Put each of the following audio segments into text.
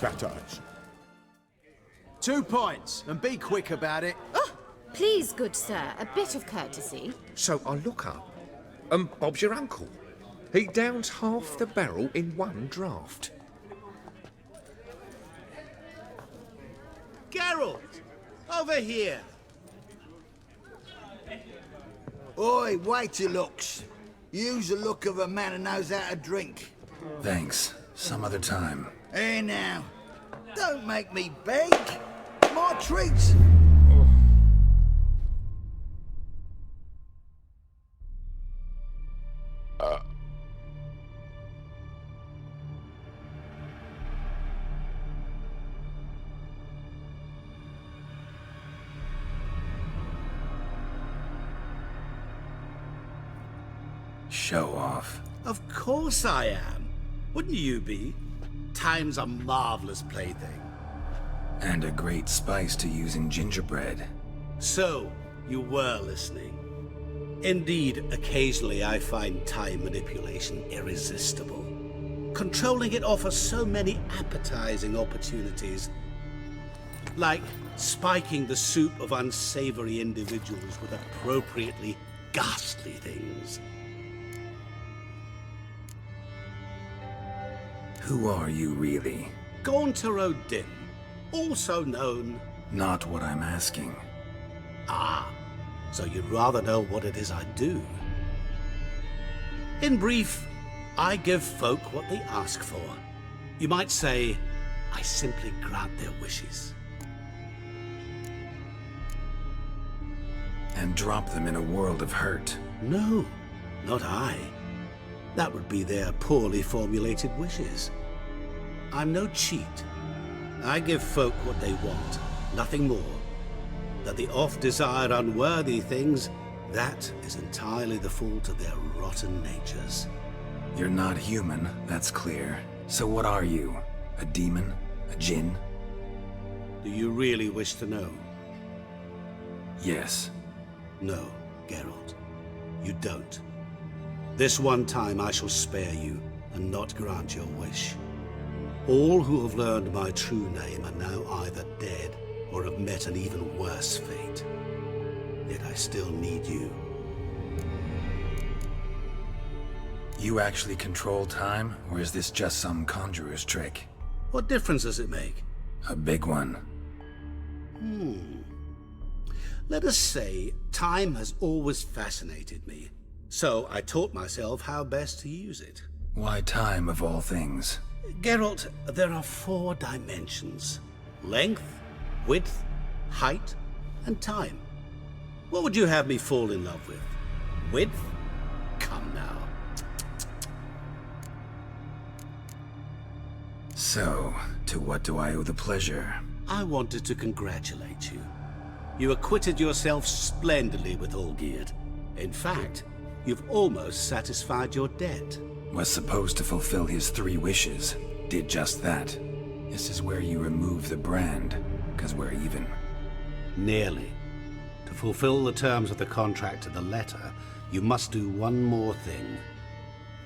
Scratterch. 2 points, and be quick about it. Oh, please, good sir, a bit of courtesy. So I look up, and Bob's your uncle. He downs half the barrel in one draught. Geralt, over here. Oi, wait your looks. Use the look of a man who knows how to drink. Thanks. Some other time. Here now. Don't make me beg. My treats. Show off. Of course I am. Wouldn't you be? Time's a marvelous plaything. And a great spice to use in gingerbread. So, you were listening. Indeed, occasionally I find time manipulation irresistible. Controlling it offers so many appetizing opportunities. Like spiking the soup of unsavory individuals with appropriately ghastly things. Who are you, really? Gaunter O'Din, also known... Not what I'm asking. Ah, so you'd rather know what it is I do. In brief, I give folk what they ask for. You might say, I simply grant their wishes. And drop them in a world of hurt. No, not I. That would be their poorly formulated wishes. I'm no cheat. I give folk what they want, nothing more. That they oft desire unworthy things, that is entirely the fault of their rotten natures. You're not human, that's clear. So what are you? A demon? A djinn? Do you really wish to know? Yes. No, Geralt. You don't. This one time I shall spare you, and not grant your wish. All who have learned my true name are now either dead, or have met an even worse fate. Yet I still need you. You actually control time, or is this just some conjurer's trick? What difference does it make? A big one. Let us say, time has always fascinated me. So I taught myself how best to use it. Why time, of all things? Geralt, there are 4 dimensions. Length, width, height, and time. What would you have me fall in love with? Width? Come now. So, to what do I owe the pleasure? I wanted to congratulate you. You acquitted yourself splendidly with Olgierd. In fact, you've almost satisfied your debt. Was supposed to fulfill his 3 wishes. Did just that. This is where you remove the brand, 'cause we're even. Nearly. To fulfill the terms of the contract to the letter, you must do one more thing.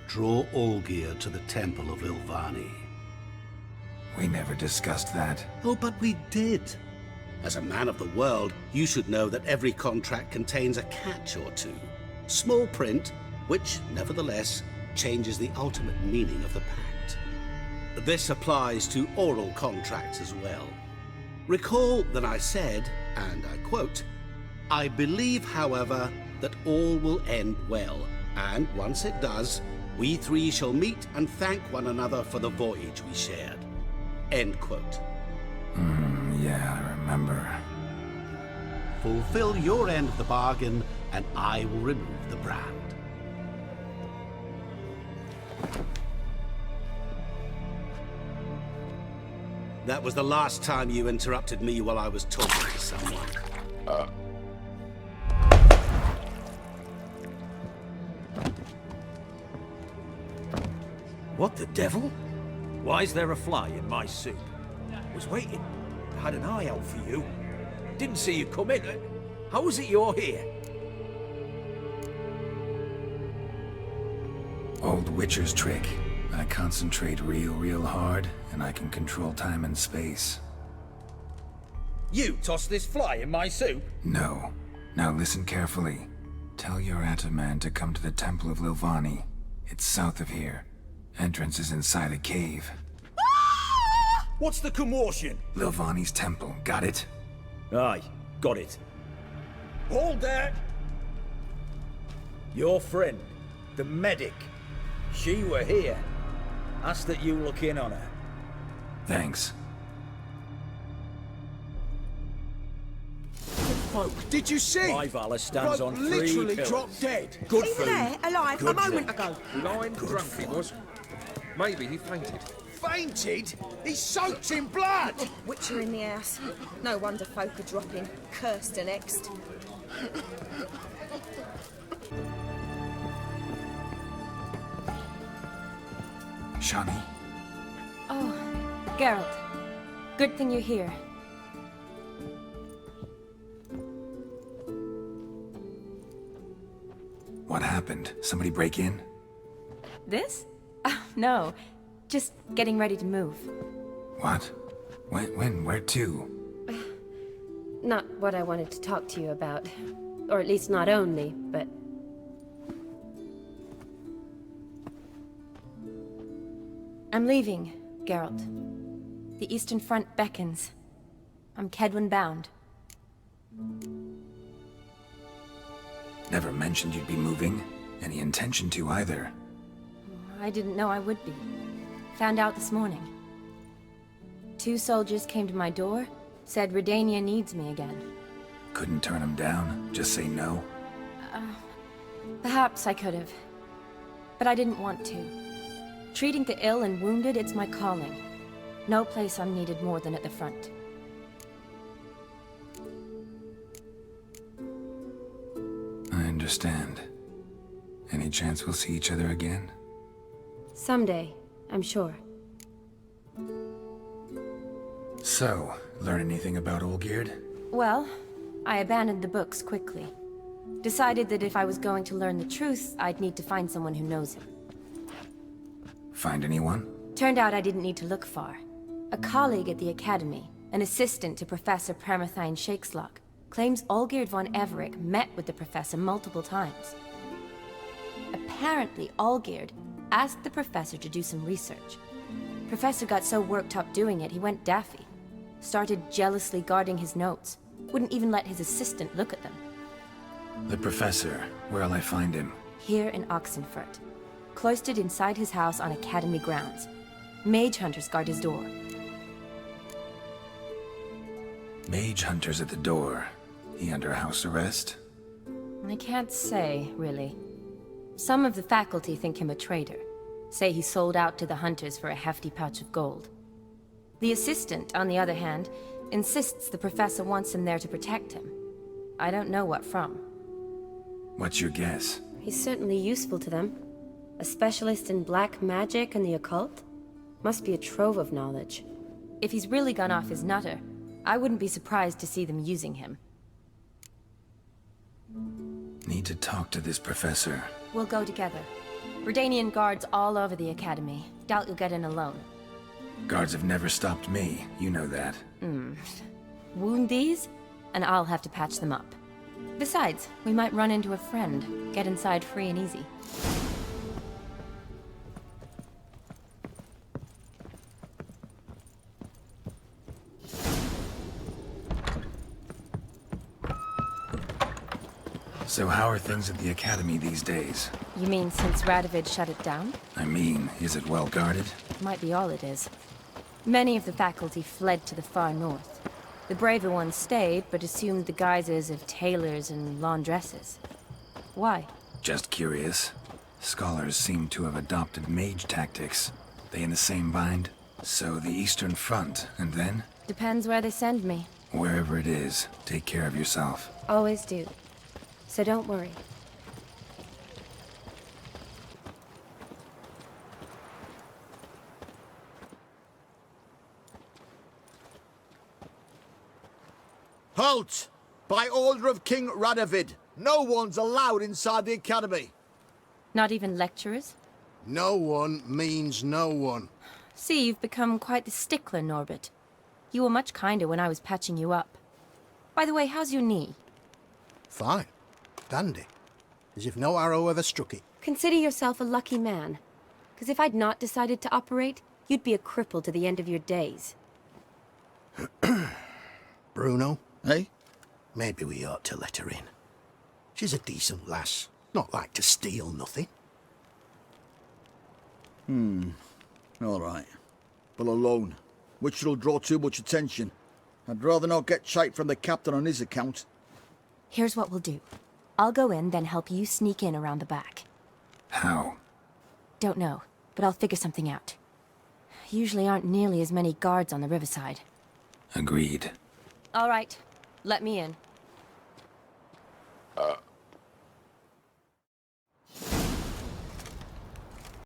Draw Olgierd to the Temple of Lilvani. We never discussed that. Oh, but we did. As a man of the world, you should know that every contract contains a catch or two. Small print, which, nevertheless, changes the ultimate meaning of the pact. This applies to oral contracts as well. Recall that I said, and I quote, "I believe, however, that all will end well, and once it does, we 3 shall meet and thank one another for the voyage we shared." End quote. Yeah, I remember. Fulfill your end of the bargain, and I will remove the brand. That was the last time you interrupted me while I was talking to someone. What the devil? Why is there a fly in my soup? Was waiting. I had an eye out for you. Didn't see you come in. How is it you're here? Old Witcher's trick. I concentrate real hard, and I can control time and space. You tossed this fly in my soup? No. Now listen carefully. Tell your Ataman to come to the Temple of Lilvani. It's south of here. Entrance is inside a cave. What's the commotion? Lilvani's temple, got it? Aye, got it. Hold there! Your friend, the medic, she were here. Ask that you look in on her. Thanks. Folk, did you see? My Valor stands Bloke on three literally pillars. dropped dead. Good He was food. there, alive, Good a moment drink. ago. Lying drunk he was. Maybe he fainted. Fainted? He's soaked in blood! Witcher in the house. No wonder folk are dropping. Cursed and next. Shani? Oh, Geralt. Good thing you're here. What happened? Somebody break in? This? Oh, no. Just getting ready to move. What? When? Where to? Not what I wanted to talk to you about. Or at least not only, but... I'm leaving, Geralt. The Eastern Front beckons. I'm Kedwin bound. Never mentioned you'd be moving. Any intention to either. I didn't know I would be. Found out this morning. 2 soldiers came to my door, said Redania needs me again. Couldn't turn him down? Just say no? Perhaps I could have. But I didn't want to. Treating the ill and wounded, it's my calling. No place I'm needed more than at the front. I understand. Any chance we'll see each other again? Someday, I'm sure. So, learn anything about Olgierd? Well, I abandoned the books quickly. Decided that if I was going to learn the truth, I'd need to find someone who knows him. Find anyone? Turned out I didn't need to look far. A colleague at the Academy, an assistant to Professor Permathine Shakeslock, claims Olgierd von Everec met with the professor multiple times. Apparently, Olgierd asked the professor to do some research. Professor got so worked up doing it, he went daffy. Started jealously guarding his notes. Wouldn't even let his assistant look at them. The professor. Where'll I find him? Here in Oxenfurt. Cloistered inside his house on Academy grounds. Mage hunters guard his door. Mage hunters at the door. He under house arrest? I can't say, really. Some of the faculty think him a traitor. Say he sold out to the hunters for a hefty pouch of gold. The assistant, on the other hand, insists the professor wants him there to protect him. I don't know what from. What's your guess? He's certainly useful to them. A specialist in black magic and the occult? Must be a trove of knowledge. If he's really gone off his nutter, I wouldn't be surprised to see them using him. Need to talk to this professor. We'll go together. Redanian guards all over the Academy. Doubt you'll get in alone. Guards have never stopped me, you know that. Wound these, and I'll have to patch them up. Besides, we might run into a friend. Get inside free and easy. So how are things at the Academy these days? You mean since Radovid shut it down? I mean, is it well guarded? Might be all it is. Many of the faculty fled to the far north. The braver ones stayed, but assumed the guises of tailors and laundresses. Why? Just curious. Scholars seem to have adopted mage tactics. They in the same bind? So the Eastern Front, and then? Depends where they send me. Wherever it is, take care of yourself. Always do. So don't worry. Halt! By order of King Radovid, no one's allowed inside the academy. Not even lecturers? No one means no one. See, you've become quite the stickler, Norbert. You were much kinder when I was patching you up. By the way, how's your knee? Fine. Dandy. As if no arrow ever struck it. Consider yourself a lucky man. Because if I'd not decided to operate, you'd be a cripple to the end of your days. Bruno? Eh? Maybe we ought to let her in. She's a decent lass. Not like to steal nothing. All right. But alone, which will draw too much attention. I'd rather not get shite from the captain on his account. Here's what we'll do. I'll go in, then help you sneak in around the back. How? Don't know, but I'll figure something out. Usually aren't nearly as many guards on the riverside. Agreed. All right, let me in.